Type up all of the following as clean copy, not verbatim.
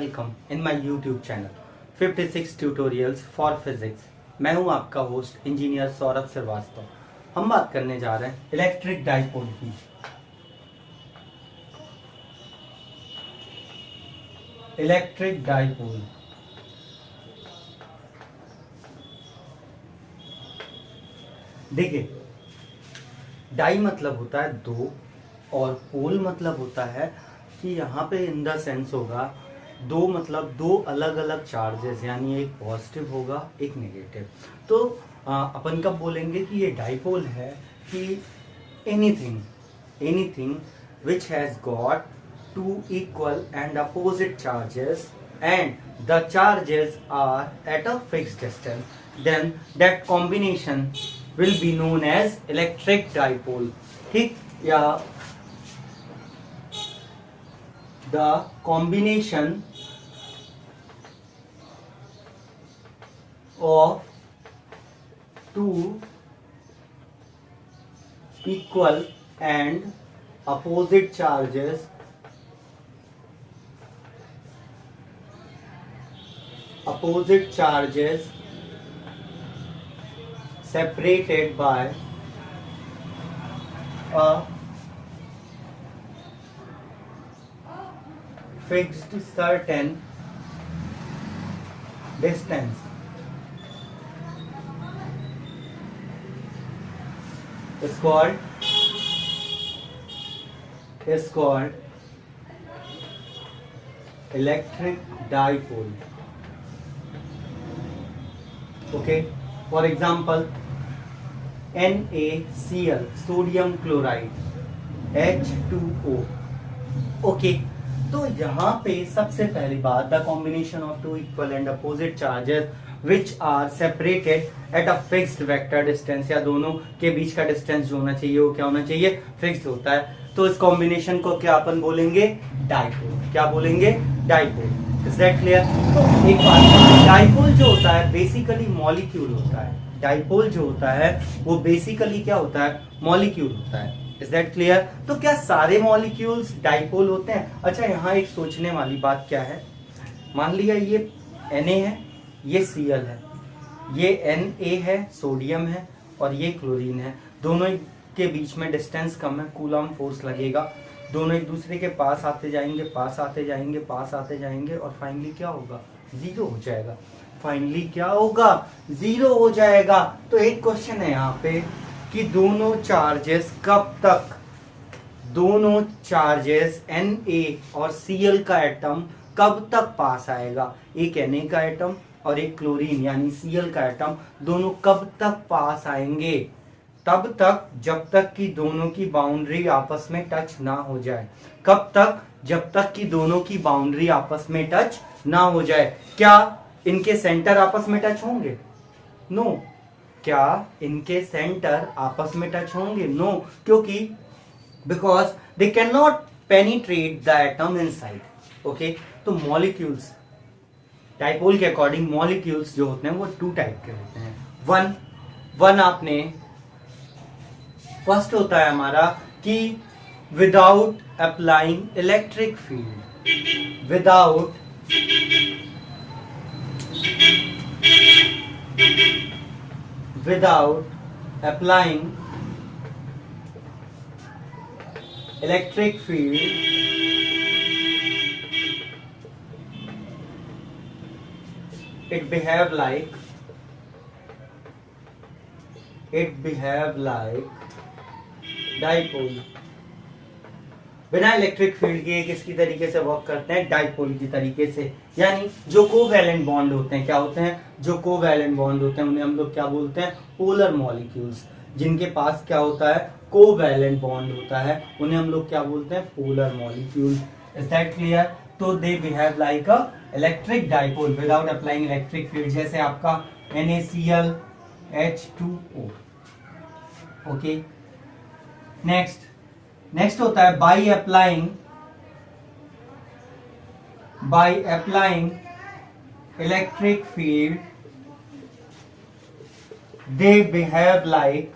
Welcome in my YouTube channel 56 tutorials for physics. मैं हूं आपका होस्ट इंजीनियर सौरभ श्रीवास्तव। हम बात करने जा रहे हैं इलेक्ट्रिक डाइपोल की। इलेक्ट्रिक डाइपोल देखिए, डाई मतलब होता है दो और पोल मतलब होता है कि यहाँ पे इन द सेंस होगा दो, मतलब दो अलग अलग चार्जेस, यानी एक पॉजिटिव होगा एक नेगेटिव। तो अपन कब बोलेंगे कि ये डाइपोल है कि anything which has got two equal and opposite charges and the charges are at a fixed distance, then that combination will be known as electric dipole. ठीक, या the combination of two equal and opposite charges separated by a fixed certain distance is called electric dipole. Okay, for example, NaCl sodium chloride H2O. Okay, तो यहाँ पे सबसे पहली बात, the combination of two equal and opposite charges which are separated at a fixed vector distance, या दोनों के बीच का डिस्टेंस जो होना चाहिए वो क्या होना चाहिए, फिक्स्ड होता है। तो इस कॉम्बिनेशन को क्या अपन बोलेंगे, डाइपोल। क्या बोलेंगे, डाइपोल। Is that clear? तो एक बात, डाइपोल जो होता है बेसिकली मॉलिक्यूल होता है। डाइपोल जो होता है वो बेसिकली क्या होता है, मॉलिक्यूल होता है। Is that clear? तो क्या सारे मॉलिक्यूल्स डाइपोल होते हैं? अच्छा, यहाँ एक सोचने वाली बात क्या है, मान लिया ये Na है, ये Cl है, ये Na है, सोडियम है, और ये क्लोरीन है। दोनों के बीच में डिस्टेंस कम है, कूलम फोर्स लगेगा, दोनों एक दूसरे के पास आते जाएंगे, पास आते जाएंगे, और फाइनली क्या होगा, जीरो हो जाएगा। फाइनली क्या होगा, जीरो हो जाएगा। तो एक क्वेश्चन है यहाँ पे कि दोनों चार्जेस कब तक, दोनों चार्जेस Na और Cl का एटम कब तक पास आएगा, एक Na का एटम और एक क्लोरीन यानी Cl का एटम, दोनों कब तक पास आएंगे, तब तक जब तक कि दोनों की बाउंड्री आपस में टच ना हो जाए। कब तक, जब तक कि दोनों की बाउंड्री आपस में टच ना हो जाए। क्या इनके सेंटर आपस में टच होंगे? नो। क्या इनके सेंटर आपस में टच होंगे? नो, क्योंकि because they can not penetrate the atom inside. Okay, तो मॉलिक्यूल्स, डाइपोल के अकॉर्डिंग मॉलिक्यूल्स जो होते हैं वो टू टाइप के होते हैं। वन आपने फर्स्ट होता है हमारा कि without applying electric field, without applying electric field, it behave like dipole. बिना इलेक्ट्रिक फील्ड के किसकी तरीके से वर्क करते हैं, डाइपोल की तरीके से। यानी जो कोवैलेंट बॉन्ड होते हैं, क्या होते हैं, जो कोवैलेंट बॉन्ड होते हैं उन्हें हम लोग क्या बोलते हैं, पोलर मॉलिक्यूल्स। जिनके पास क्या होता है, कोवैलेंट बॉन्ड होता है, उन्हें हम लोग क्या बोलते हैं, polar molecule. Is that clear? तो they behave like a electric dipole without applying electric field, जैसे आपका NaCl H2O। ओके, नेक्स्ट होता है by applying electric field, they behave like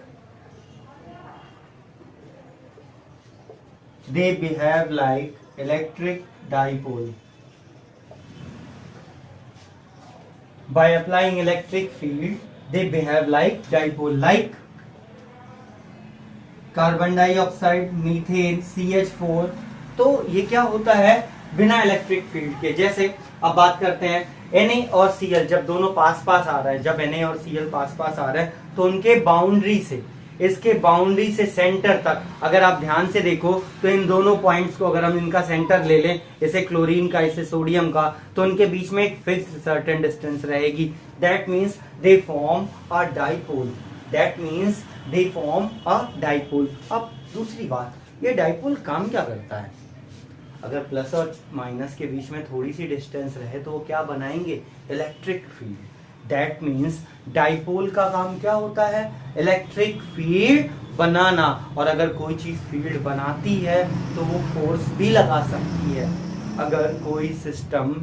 electric dipole. by applying electric field they behave like dipole, like carbon dioxide, methane, CH4। तो ये क्या होता है बिना इलेक्ट्रिक फील्ड के। जैसे अब बात करते हैं Na और Cl, जब दोनों पास पास आ रहा है, जब Na और Cl पास पास आ रहा है तो उनके बाउंड्री से, इसके बाउंड्री से सेंटर तक अगर आप ध्यान से देखो तो इन दोनों पॉइंट्स को अगर हम इनका सेंटर ले लें, इसे क्लोरीन का, इसे सोडियम का, तो उनके बीच में एक फिक्स्ड सर्टेन डिस्टेंस रहेगी। That means they form a dipole, that means they form a dipole. अब दूसरी बात, ये डाइपोल काम क्या करता है? अगर प्लस और माइनस के बीच में थोड़ी सी डिस्टेंस रहे तो वो क्या बनाएंगे? Electric field. That means dipole का काम क्या होता है? इलेक्ट्रिक फील्ड बनाना। और अगर कोई चीज फील्ड बनाती है तो वो फोर्स भी लगा सकती है। अगर कोई सिस्टम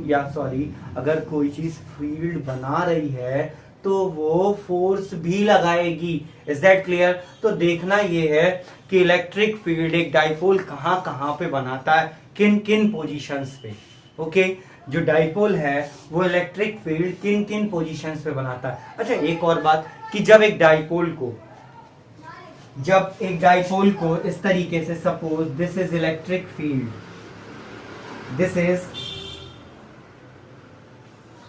अगर कोई चीज फील्ड बना रही है तो वो फोर्स भी लगाएगी। Is that clear? तो देखना ये है कि इलेक्ट्रिक फील्ड एक डाइपोल कहां कहां पे बनाता है, किन किन पोजीशंस पे। ओके, जो डाइपोल है वो इलेक्ट्रिक फील्ड किन किन पोजीशंस पे बनाता है। अच्छा, एक और बात कि जब एक डाइपोल को इस तरीके से, suppose this is electric field, this is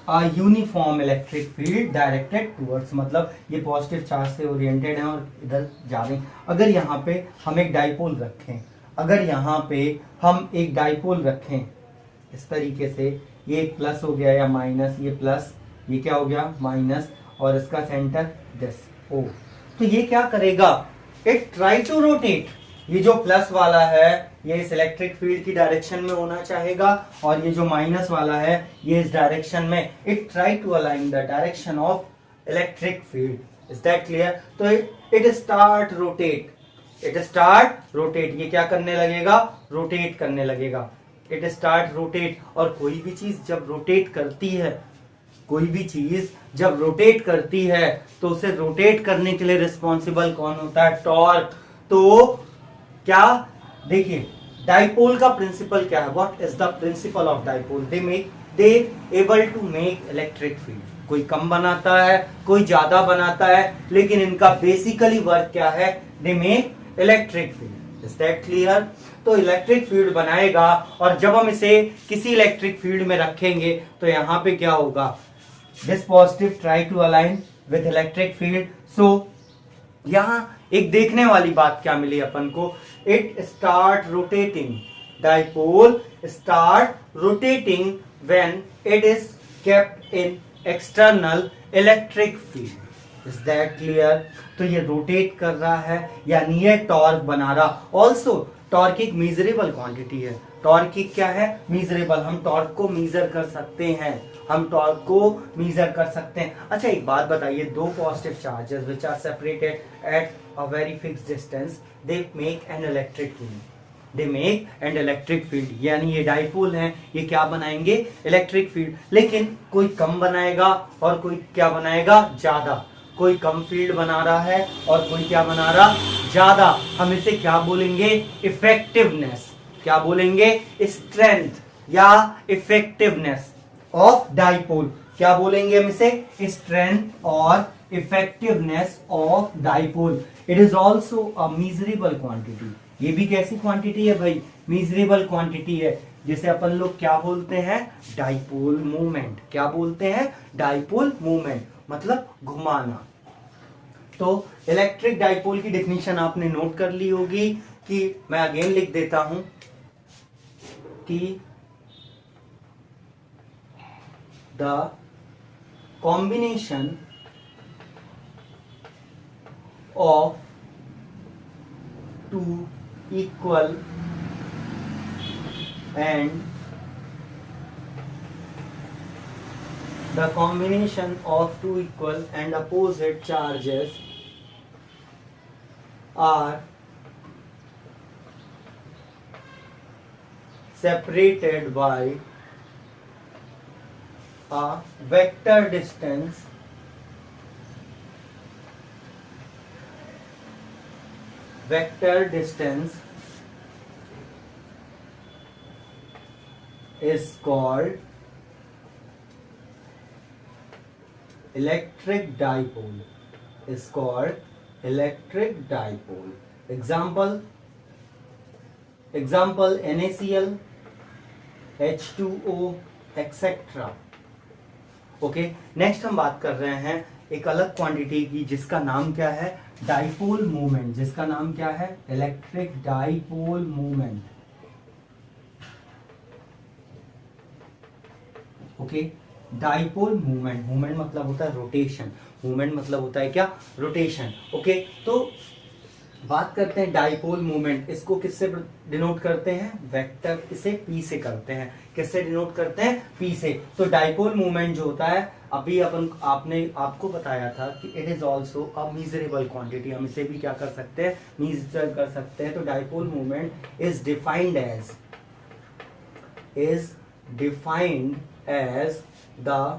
a uniform electric field directed towards, मतलब ये पॉजिटिव चार्ज से ओरिएंटेड है और इधर जा रहे हैं। अगर यहाँ पे हम एक डाइपोल रखें, इस तरीके से, ये एक प्लस हो गया या माइनस, ये प्लस, ये क्या हो गया? माइनस, और इसका सेंटर दिस ओ। तो ये क्या करेगा? It try to rotate. ये जो प्लस वाला है ये इस इलेक्ट्रिक फील्ड की डायरेक्शन में होना चाहेगा, और ये जो माइनस वाला है ये इस डायरेक्शन में। It try to align the direction of electric field. Is that clear? तो इट स्टार्ट रोटेट। ये क्या करने लगेगा? रोटेट करने लगेगा। It start rotate. और कोई भी चीज जब रोटेट करती है तो उसे रोटेट करने के लिए रिस्पॉन्सिबल कौन होता है? टॉर्क। तो क्या देखिए, डाइपोल का प्रिंसिपल क्या है? What is the principle of dipole? They able to make electric field. कोई कम बनाता है, कोई ज्यादा बनाता है, लेकिन इनका बेसिकली वर्क क्या है? They make electric field. Is that clear? तो इलेक्ट्रिक फील्ड बनाएगा, और जब हम इसे किसी इलेक्ट्रिक फील्ड में रखेंगे तो यहां पे क्या होगा? This positive try to align with electric field. So यहां एक देखने वाली बात क्या मिली अपन को? It start rotating, dipole start rotating when it is kept in external electric field. Is that clear? तो ये रोटेट कर रहा है, यानी ये टॉर्क बना रहा। ऑल्सो टॉर्क एक मेजरेबल क्वांटिटी है। टॉर्क एक क्या है? मेजरेबल। हम टॉर्क को मेजर कर सकते हैं, अच्छा, एक बात बताइए, दो positive charges which are separated at a very fixed distance, they make an electric field. यानी ये डाइपोल है, ये क्या बनाएंगे? Electric field. लेकिन कोई कम बनाएगा और कोई क्या बनाएगा? ज्यादा। कोई कम फील्ड बना रहा है और कोई क्या बना रहा? ज्यादा। हम इसे क्या बोलेंगे? इफेक्टिवनेस। क्या बोलेंगे? स्ट्रेंथ या इफेक्टिवनेस ऑफ डाइपोल। क्या बोलेंगे हम इसे? स्ट्रेंथ और effectiveness of dipole. It is also a measurable quantity. ये भी कैसी क्वांटिटी है भाई? मेजरेबल क्वांटिटी है, जिसे अपन लोग क्या बोलते हैं? Dipole moment. क्या बोलते हैं? डाइपोल मोमेंट, मतलब घुमाना। तो इलेक्ट्रिक डाइपोल की डेफिनेशन आपने नोट कर ली होगी, कि मैं अगेन लिख देता हूं कि the combination of two equal and the combination of two equal and opposite charges are separated by a vector distance is called electric dipole, is called electric dipole. Example NaCl, H2O, etc. Okay, next हम बात कर रहे हैं एक अलग quantity की जिसका नाम क्या है, डाइपोल मोमेंट, जिसका नाम क्या है, electric dipole moment. Okay, dipole movement, movement मतलब होता है रोटेशन, मूवमेंट मतलब होता है क्या, रोटेशन. ओके, तो बात करते हैं डाइपोल मूवमेंट, इसको किससे डिनोट करते हैं, वेक्टर, इसे P से करते हैं. किससे डिनोट करते हैं, P से. तो डाइपोल मूवमेंट जो होता है, अभी आपको बताया था कि it is also a measurable quantity, हम इसे भी क्या कर सकते हैं, मीजर कर सकते हैं. तो dipole movement is defined as the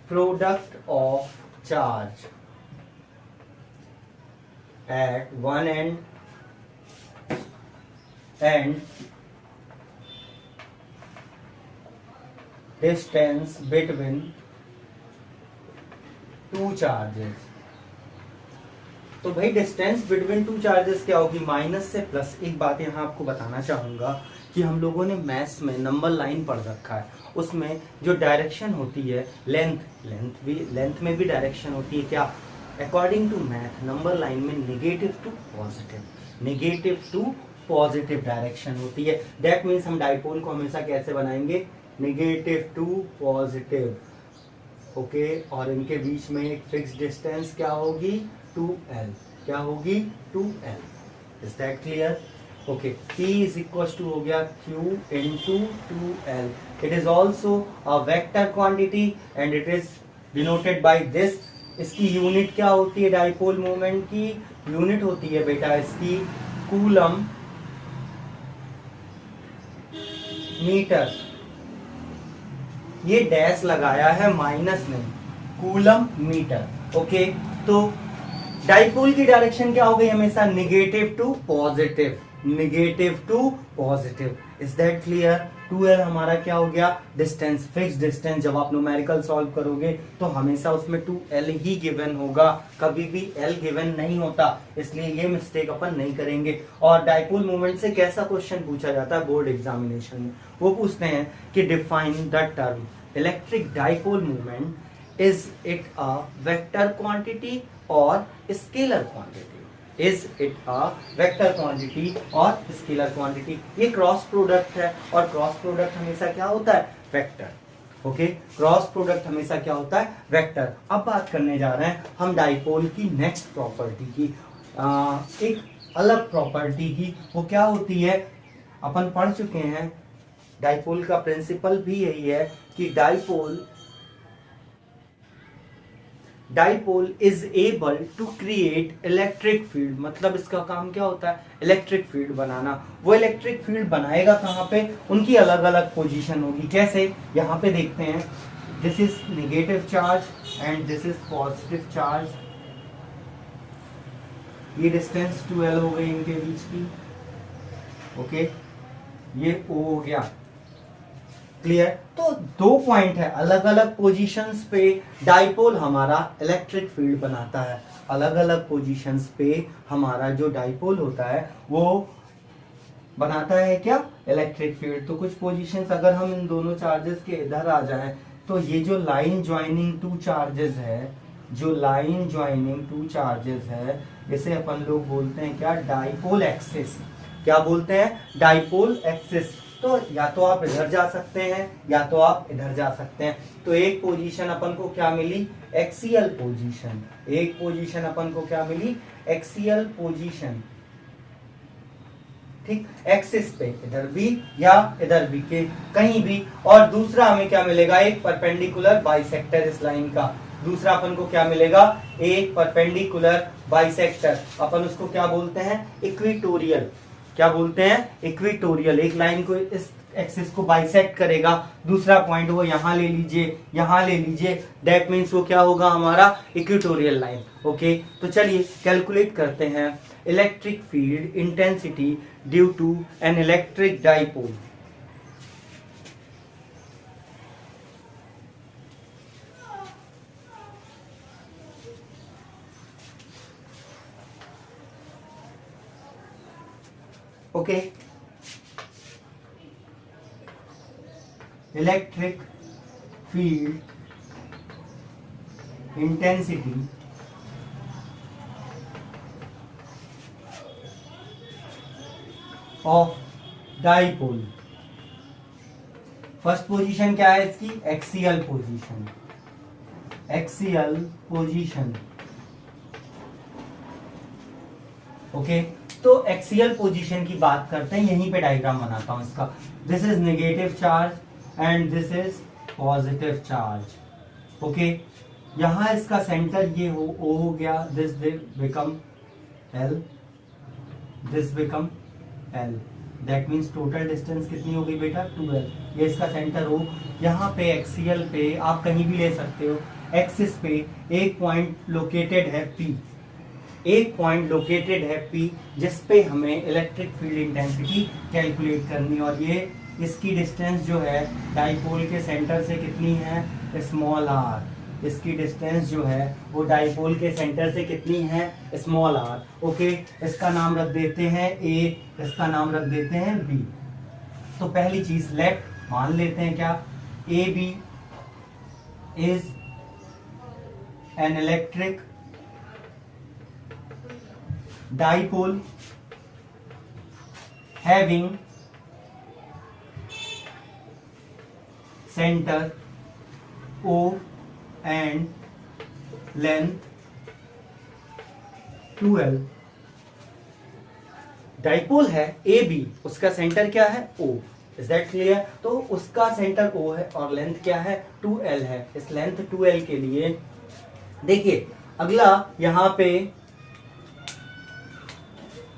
product of charge at one end and distance between two charges. तो भाई डिस्टेंस बिटवीन टू चार्जेस क्या होगी, माइनस से प्लस. एक बात यहाँ आपको बताना चाहूंगा कि हम लोगों ने मैथ्स में नंबर लाइन पढ़ रखा है, उसमें जो डायरेक्शन होती है, लेंथ में भी डायरेक्शन होती है क्या, according to math number line में नेगेटिव टू पॉजिटिव डायरेक्शन होती है. दैट मीन्स हम डाइपोल को हमेशा कैसे बनाएंगे, नेगेटिव टू पॉजिटिव. ओके, और इनके बीच में एक फिक्स डिस्टेंस क्या होगी, 2L. क्या होगी, 2L. Is that clear. Okay, P is equal to हो गया Q into 2L. It is also a vector quantity and it is denoted by this. इसकी यूनिट क्या होती है, डाइपोल मोमेंट की यूनिट होती है बेटा इसकी कूलम मीटर. ये डैश लगाया है, माइनस नहीं, कूलम मीटर. ओके, तो डाइपोल की डायरेक्शन क्या हो गई, हमेशा negative to positive. Is that clear. 2L हमारा क्या हो गया, डिस्टेंस, फिक्स डिस्टेंस. जब आप न्यूमेरिकल सॉल्व करोगे तो हमेशा उसमें 2L ही गिवन होगा, कभी भी L गिवन नहीं होता, इसलिए ये मिस्टेक अपन नहीं करेंगे. और डाइपोल मोमेंट से कैसा क्वेश्चन पूछा जाता है बोर्ड एग्जामिनेशन में, वो पूछते हैं कि define the term electric dipole moment, is it a vector quantity or scalar quantity. Is it a vector quantity or scalar quantity. ये क्रॉस प्रोडक्ट है और क्रॉस प्रोडक्ट हमेशा क्या होता है, वेक्टर. ओके, क्रॉस प्रोडक्ट हमेशा क्या होता है, वेक्टर. अब बात करने जा रहे हैं हम डाइपोल की नेक्स्ट प्रॉपर्टी की, एक अलग प्रॉपर्टी की. वो क्या होती है, अपन पढ़ चुके हैं, डाइपोल का प्रिंसिपल भी यही है कि dipole is able to create electric field. मतलब इसका काम क्या होता है, इलेक्ट्रिक फील्ड बनाना. वो इलेक्ट्रिक फील्ड बनाएगा कहाँ पे, उनकी अलग अलग पोजीशन होगी. कैसे, यहाँ पे देखते हैं, this is negative charge and this is positive charge. ये डिस्टेंस 2L हो गई इनके बीच की. ओके, ये O हो गया. क्लियर. तो दो पॉइंट है, अलग अलग पोजीशंस पे डाइपोल हमारा इलेक्ट्रिक फील्ड बनाता है. अलग अलग पोजीशंस पे हमारा जो डाइपोल होता है वो बनाता है क्या, इलेक्ट्रिक फील्ड. तो कुछ पोजीशंस अगर हम इन दोनों चार्जेस के इधर आ जाए तो ये जो लाइन ज्वाइनिंग टू चार्जेस है, इसे अपन लोग बोलते हैं क्या, डाइपोल एक्सिस. क्या बोलते हैं, डाइपोल एक्सिस. तो या तो आप इधर जा सकते हैं या तो आप इधर जा सकते हैं. तो एक पोजीशन अपन को क्या मिली, एक्सियल पोजीशन. एक पोजीशन अपन को क्या मिली, एक्सियल पोजीशन. ठीक, एक्सिस पे इधर भी या इधर भी के कहीं भी. और दूसरा हमें क्या मिलेगा, एक परपेंडिकुलर बाइसेक्टर इस लाइन का. दूसरा अपन को क्या मिलेगा, एक परपेंडिकुलर बाइसेक्टर. अपन उसको क्या बोलते हैं, इक्विटोरियल. क्या बोलते हैं, इक्विटोरियल. एक लाइन को इस एक्सिस को बाइसेक्ट करेगा, दूसरा पॉइंट वो यहाँ ले लीजिए, दैट मीन्स वो क्या होगा, हमारा इक्विटोरियल लाइन. ओके, तो चलिए कैलकुलेट करते हैं electric field intensity due to an electric dipole. Okay, electric field intensity of dipole, first position क्या है इसकी, axial position, axial position. Okay, तो एक्सियल पोजीशन की बात करते हैं, यहीं पे डायग्राम बनाता हूं इसका। This is negative charge and this is positive charge. Okay, यहां इसका सेंटर ये हो O हो गया, this become L, this become L, that means total distance कितनी हो गई बेटा 2L। ये इसका सेंटर हो, यहाँ पे एक्सियल पे आप कहीं भी ले सकते हो, एक्सिस पे एक पॉइंट लोकेटेड है P, एक पॉइंट लोकेटेड है P जिस पे हमें इलेक्ट्रिक फील्ड इंटेंसिटी कैलकुलेट करनी, और ये इसकी डिस्टेंस जो है डाइपोल के सेंटर से कितनी है, स्मॉल r, इसकी डिस्टेंस जो है वो डाइपोल के सेंटर से कितनी है, स्मॉल r। ओके, इसका नाम रख देते हैं A, इसका नाम रख देते हैं B। तो पहली चीज लेट मान लेते हैं क्या, AB is an electric dipole having centre O and length 2L। Dipole है AB, उसका सेंटर क्या है O, इज दैट क्लियर। तो उसका सेंटर O है और लेंथ क्या है 2L है। इस लेंथ 2L के लिए देखिए अगला यहां पे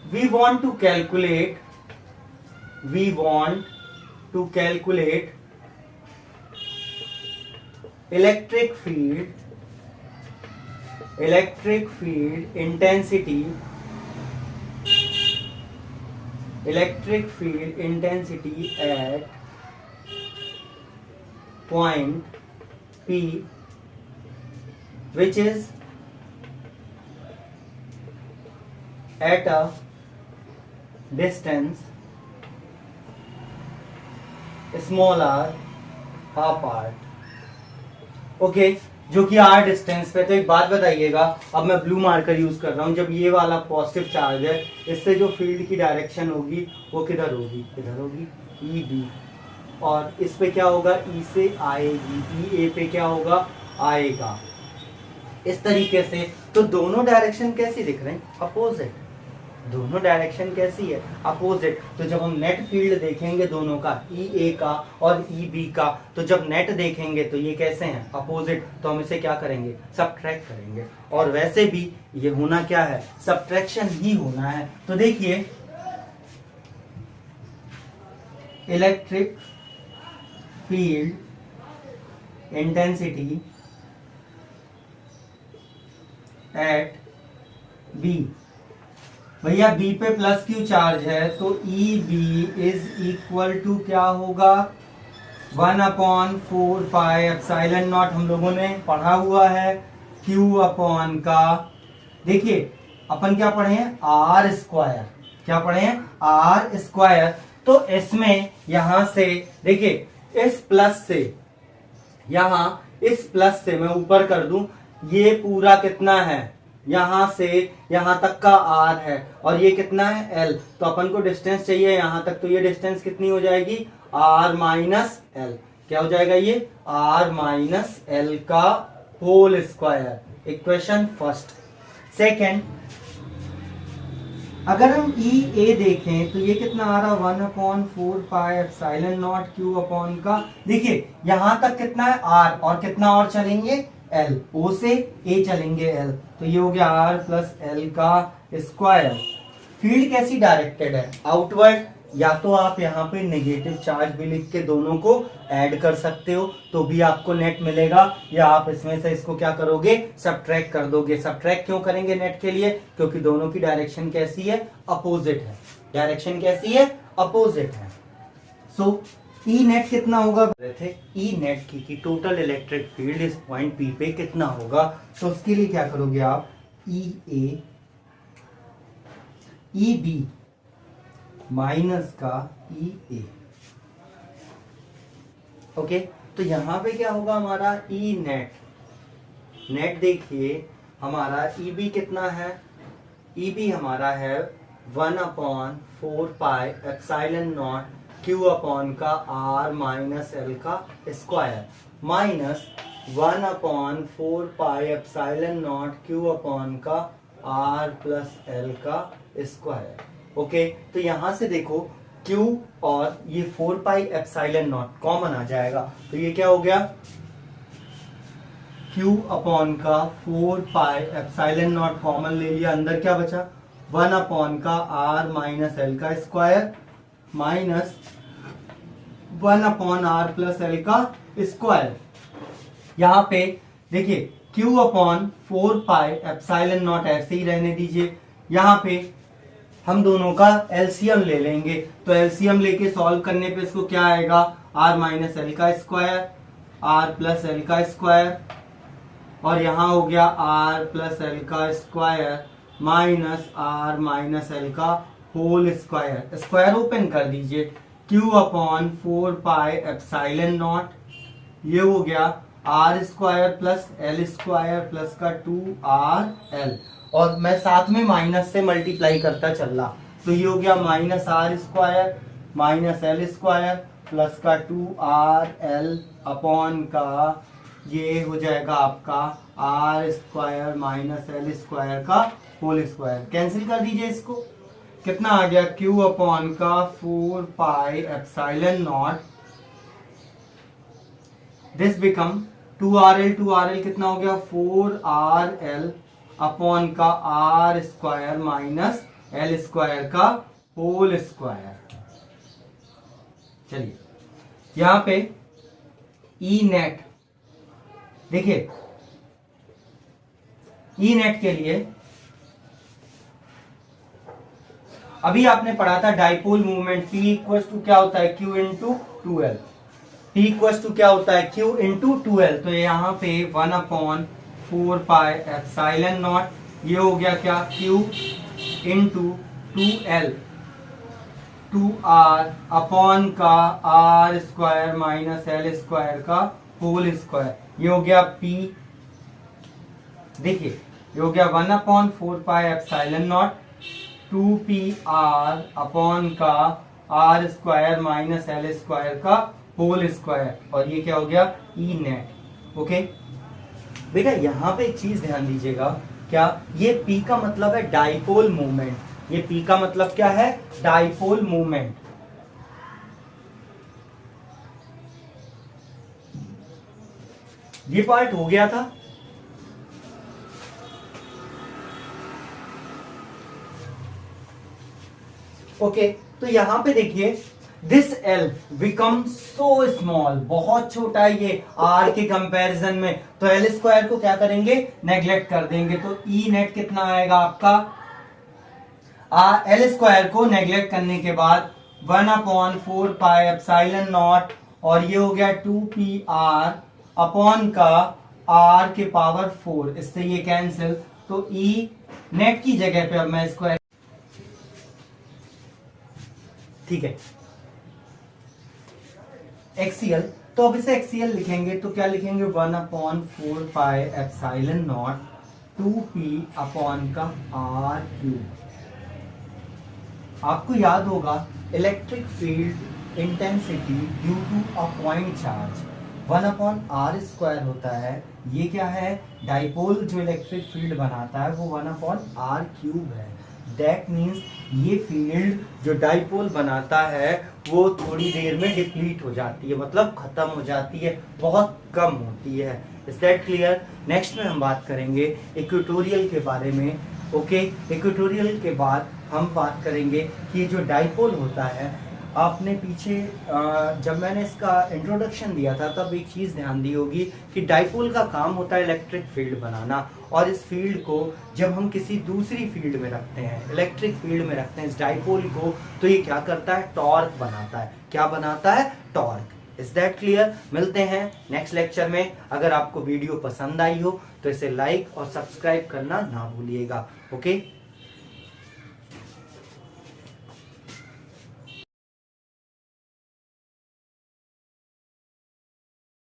we want to calculate electric field intensity at point P, which is at a distance small r apart। Okay, जो कि r डिस्टेंस पे। तो एक बात बताइएगा, अब मैं ब्लू मार्कर यूज कर रहा हूं, जब ये वाला पॉजिटिव चार्ज है इससे जो फील्ड की डायरेक्शन होगी वो किधर होगी, इधर होगी, ई बी, और इस पे क्या होगा, ई से आएगी, ई ए पे क्या होगा, आएगा, इस तरीके से। तो दोनों डायरेक्शन कैसी दिख रहे हैं, अपोजिट, दोनों डायरेक्शन कैसी है, अपोजिट। तो जब हम नेट फील्ड देखेंगे दोनों का, ई ए का और ई बी का, तो जब नेट देखेंगे तो ये कैसे हैं, अपोजिट, तो हम इसे क्या करेंगे, सबट्रैक्ट करेंगे। और वैसे भी ये होना क्या है, सबट्रैक्शन ही होना है। तो देखिए electric field intensity at B, भैया बी पे प्लस क्यू चार्ज है, तो E B is equal to क्या होगा, 1/4πε0, हम लोगों ने पढ़ा हुआ है, क्यू अपॉन का, देखिए अपन क्या पढ़े हैं, आर स्क्वायर, क्या पढ़े हैं, आर स्क्वायर। तो इसमें यहां से देखिए इस प्लस से, यहां इस प्लस से मैं ऊपर कर दूं, ये पूरा कितना है, यहां से यहां तक का r है, और ये कितना है l, तो अपन को डिस्टेंस चाहिए यहां तक, तो ये डिस्टेंस कितनी हो जाएगी, r माइनस l, क्या हो जाएगा ये, r माइनस l का whole square. Equation first. Second, अगर हम ई ए देखें तो ये कितना आ रहा, 1/4πε0 क्यू अपॉन का, देखिए यहां तक कितना है r, और कितना और चलेंगे L, O से A चलेंगे L, तो ये हो गया R प्लस L का स्क्वायर। फील्ड कैसी डायरेक्टेड है, आउटवर्ड, या तो आप यहाँ पे नेगेटिव चार्ज भी लिख के दोनों को ऐड कर सकते हो तो भी आपको नेट मिलेगा, या आप इसमें से इसको क्या करोगे, सबट्रैक्ट कर दोगे। सबट्रैक्ट क्यों करेंगे नेट के लिए, क्योंकि दोनों की डायरेक्शन कैसी है, अपोजिट है, डायरेक्शन कैसी है, अपोजिट है। सो ई नेट कितना होगा, थे ई नेट की टोटल इलेक्ट्रिक फील्ड इस पॉइंट पी पे कितना होगा, तो उसके लिए क्या करोगे आप, ई ए ई बी माइनस का ई ए। ओके, तो यहां पे क्या होगा हमारा ई नेट। नेट देखिए हमारा ई बी कितना है, ई बी हमारा है 1/4πε0 क्यू अपॉन का आर माइनस एल का स्क्वायर माइनस 1/4πε0 क्यू अपॉन का आर प्लस एल का स्क्वायर। ओके, तो यहां से देखो Q और ये 4πε0 कॉमन आ जाएगा, तो ये क्या हो गया Q अपॉन का 4πε0 कॉमन ले लिया, अंदर क्या बचा 1 अपॉन का आर माइनस एल का square minus 1 upon R plus L का स्क्वायर। यहां पे देखिए Q अपॉन 4πε0 ऐसे ही रहने दीजिए। यहां पे हम दोनों का एलसीएम ले लेंगे, तो एलसीएम लेके सॉल्व करने पे इसको क्या आएगा आर माइनस एल का स्क्वायर आर प्लस एल का स्क्वायर, और यहां हो गया आर प्लस एल का square minus R minus L का होल स्क्वायर। स्क्वायर ओपन कर दीजिए, Q अपॉन 4πε0 ये हो गया R square plus L square plus का 2RL, और मैं साथ में माइनस से मल्टीप्लाई करता चल रहा, तो ये हो गया minus R square minus L square plus का 2RL अपॉन का ये हो जाएगा आपका R square minus L square का होल स्क्वायर। कैंसिल कर दीजिए इसको, कितना आ गया Q अपॉन का 4πε0 दिस बिकम 2RL कितना हो गया 4RL अपॉन का are square minus L square का होल स्क्वायर। चलिए यहां पे ई नेट देखिए, ई नेट के लिए अभी आपने पढ़ा था dipole movement P equal to क्या होता है Q into 2L। P equal to क्या होता है Q इंटू 2L, तो यहाँ पे 1/4πε0 ये हो गया क्या Q into 2L 2R upon का are square minus L square का होल स्क्वायर, ये हो गया P। देखिए ये हो गया 1/4πε0 2PR अपॉन का are square minus L square का होल स्क्वायर, और ये क्या हो गया ई नेट। ओके बेटा, यहां पे एक चीज ध्यान दीजिएगा, क्या ये P का मतलब है डाइपोल मूवमेंट, ये P का मतलब क्या है डाइपोल मूवमेंट। ये पार्ट हो गया था। ओके, तो यहां पे देखिए this L become so small, बहुत छोटा है ये R के कंपैरिजन में, तो L स्क्वायर को क्या करेंगे नेग्लेक्ट कर देंगे, तो E नेट कितना आएगा आपका L स्क्वायर को नेग्लेक्ट करने के बाद 1/4πε0 और ये हो गया 2PR अपॉन का R के पावर 4, इससे ये कैंसिल, तो E नेट की जगह पे अब मैं स्क्वायर, ठीक है एक्सीएल, तो अब इसे एक्सीएल लिखेंगे तो क्या लिखेंगे 1/4πε0 2P अपॉन का R क्यूब। आपको याद होगा electric field intensity due to a point charge 1/r² होता है, ये क्या है डाइपोल जो इलेक्ट्रिक फील्ड बनाता है वो 1/r³ है। दैट मीन्स ये फील्ड जो डाइपोल बनाता है वो थोड़ी देर में डिप्लीट हो जाती है, मतलब खत्म हो जाती है, बहुत कम होती है। Is that clear? नेक्स्ट में हम बात करेंगे इक्वेटोरियल के बारे में। ओके, इक्वेटोरियल के बाद हम बात करेंगे कि जो डाइपोल होता है, आपने पीछे जब मैंने इसका इंट्रोडक्शन दिया था तब एक चीज़ ध्यान दी होगी कि डाइपोल का काम होता है इलेक्ट्रिक फील्ड बनाना, और इस फील्ड को जब हम किसी दूसरी फील्ड में रखते हैं, इलेक्ट्रिक फील्ड में रखते हैं इस डाइपोल को, तो ये क्या करता है टॉर्क बनाता है। क्या बनाता है? टॉर्क। Is that clear? मिलते हैं नेक्स्ट लेक्चर में। अगर आपको वीडियो पसंद आई हो तो इसे लाइक और सब्सक्राइब करना ना भूलिएगा। ओके।